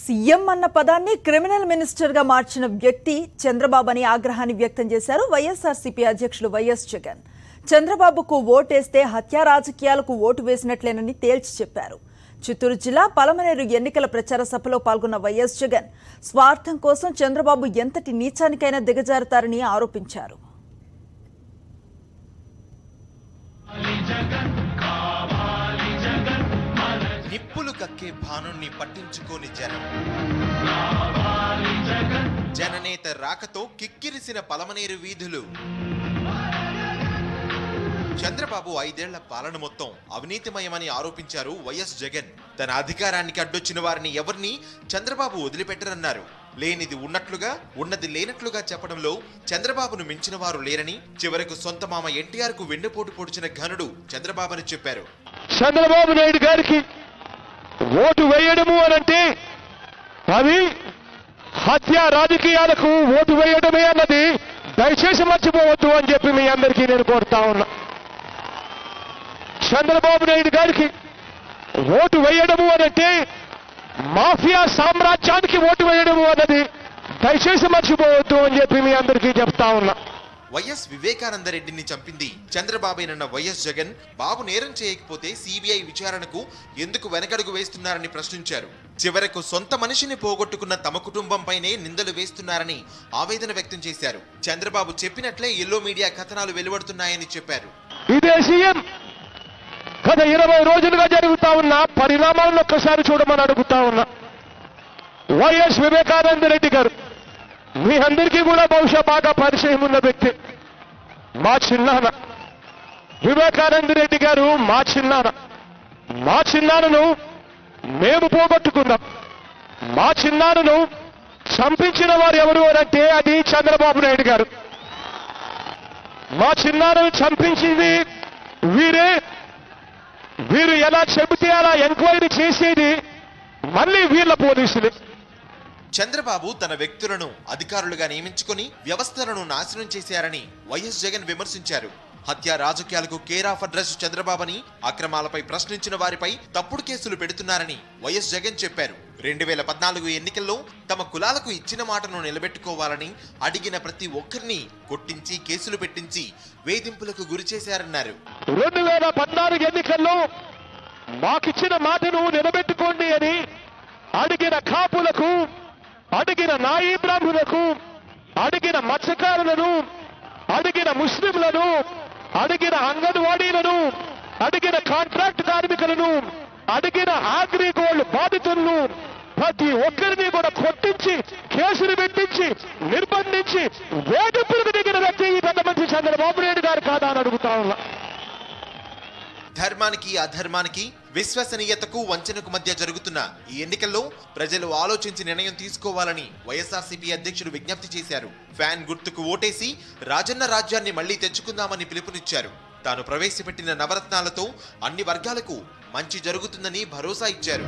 CM అన్న పదాన్ని criminal minister గా మార్చిన వ్యక్తి చంద్రబాబు అని ఆగ్రహాన్ని వ్యక్తం చేశారు వైఎస్ఆర్సీపీ అధ్యక్షులు వైఎస్ జగన్. చంద్రబాబుకు ఓటేస్తే హత్య రాజకీయాలకు ఓటు వేసినట్లేనని తేల్చి చెప్పారు. చిత్తూరు జిల్లా పలమనేరు ఎన్నికల ప్రచార సభలో పాల్గొన్న వైఎస్ జగన్ స్వార్థం కోసం చంద్రబాబు ఎంతటి నీచానికైనా దిగజారుతారని ఆరోపించారు. నిప్పులు కక్కే భానుని పట్టించుకోని జనం, జననేత రాకతో కిక్కిరిసిన పలమనేరు వీధులు. చంద్రబాబు 5 ఏళ్ల పాలన మొత్తం అవినీతిమయమని ఆరోపించారు వైఎస్ జగన్. తన అధికారానికి అడ్డొచ్చిన వారిని ఎవరిని చంద్రబాబు వదిలిపెట్టరన్నారు. లేనిది ఉన్నట్లుగా ఉన్నది లేనట్లుగా చెప్పడంలో చంద్రబాబును మించిన వారు లేరని, చివరకు సొంత మామ ఎన్టీఆర్ కు వెన్నుపోటు పొడిచిన ఘనుడు చంద్రబాబు అని చెప్పారు. చంద్రబాబు నాయుడు గారికి ఓటు వేయడము అనంటే అది హత్య రాజకీయాలకు ఓటు వేయడమే అన్నది దయచేసి మర్చిపోవద్దు అని చెప్పి మీ అందరికీ నేను కోరుతా ఉన్నా. చంద్రబాబు నాయుడు గారికి ఓటు వేయడము అనంటే మాఫియా సామ్రాజ్యానికి ఓటు వేయడము అన్నది దయచేసి మర్చిపోవద్దు అని చెప్పి మీ అందరికీ చెప్తా ఉన్నా. వైఎస్ వివేకానందరెడ్డిని చంపింది చంద్రబాబేనన్న వైఎస్ జగన్ బాబు నేరం చేయకపోతే సిబిఐ విచారణకు ఎందుకు వెనకడుగు వేస్తున్నారని ప్రశ్నించారు. చివరకు సొంత మనిషిని పోగొట్టుకున్న తమ కుటుంబంపైనే నిందలు వేస్తున్నారని ఆవేదన వ్యక్తం చేశారు. చంద్రబాబు చెప్పినట్లే ఎల్లో మీడియా కథనాలు వెలువడుతున్నాయని చెప్పారు. ఇదే సీఎం గత 20 రోజులుగా జరుగుతా ఉన్న పరిణామాలను ఒక్కసారి చూడమని అడుగుతా ఉన్నా. వైఎస్ వివేకానందరెడ్డి గారు మీ అందరికీ కూడా బహుశా బాగా పరిచయం ఉన్న వ్యక్తి. మా చిన్నాన్న వివేకానందరెడ్డి గారు మా చిన్నాన్నను మేము పోగొట్టుకున్నాం. మా చిన్నాన్నను చంపించిన వారు ఎవరు అంటే అది చంద్రబాబు నాయుడు గారు. మా చిన్నాన్నను చంపించింది వీరే. వీరు ఎలా చెబితే అలా ఎంక్వైరీ చేసేది మళ్ళీ వీళ్ళ పోలీసులు. చంద్రబాబు తన వ్యక్తులను అధికారులుగా నియమించుకుని వ్యవస్థలను నాశనం చేశారని వైఎస్ జగన్ విమర్శించారు. హత్య రాజకీయాలకు కేర్ ఆఫ్ అడ్రస్ చంద్రబాబుని, అక్రమాలపై ప్రశ్నించిన వారిపై తప్పుడు కేసులు పెడుతున్నారని వైఎస్ జగన్ చెప్పారు. 2014 ఎన్నికల్లో తమ కులాలకు ఇచ్చిన మాటను నిలబెట్టుకోవాలని అడిగిన ప్రతి ఒక్కరిని కొట్టించి కేసులు పెట్టించి వేధింపులకు గురి చేశారన్నారు. 2014 ఎన్నికల్లో మాకిచ్చిన మాటను నిలబెట్టుకోండి అని అడిగిన కాపులకు, అడిగిన నాయీ బ్రాహ్మణులకు, అడిగిన మత్స్యకారులను, అడిగిన ముస్లింలను, అడిగిన అంగన్వాడీలను, అడిగిన కాంట్రాక్ట్ కార్మికులను, అడిగిన అగ్రిగోల్డ్ బాధితులను ప్రతి ఒక్కరిని కూడా కొట్టించి కేసులు పెట్టించి నిర్బంధించి వేధింపులకు దిగిన వ్యక్తి ఈ పెద్ద మంత్రి చంద్రబాబు నాయుడు గారు కాదా అని అడుగుతా ఉన్నా. ధర్మానికి అధర్మానికి, విశ్వసనీయతకు వంచనకు మధ్య జరుగుతున్న ఈ ఎన్నికల్లో ప్రజలు ఆలోచించి నిర్ణయం తీసుకోవాలని వైఎస్ఆర్సీపీ అధ్యక్షుడు విజ్ఞప్తి చేశారు. ఫ్యాన్ గుర్తుకు ఓటేసి రాజన్న రాజ్యాన్ని మళ్లీ తెచ్చుకుందామని పిలుపునిచ్చారు. తాను ప్రవేశపెట్టిన నవరత్నాలతో అన్ని వర్గాలకు మంచి జరుగుతుందని భరోసా ఇచ్చారు.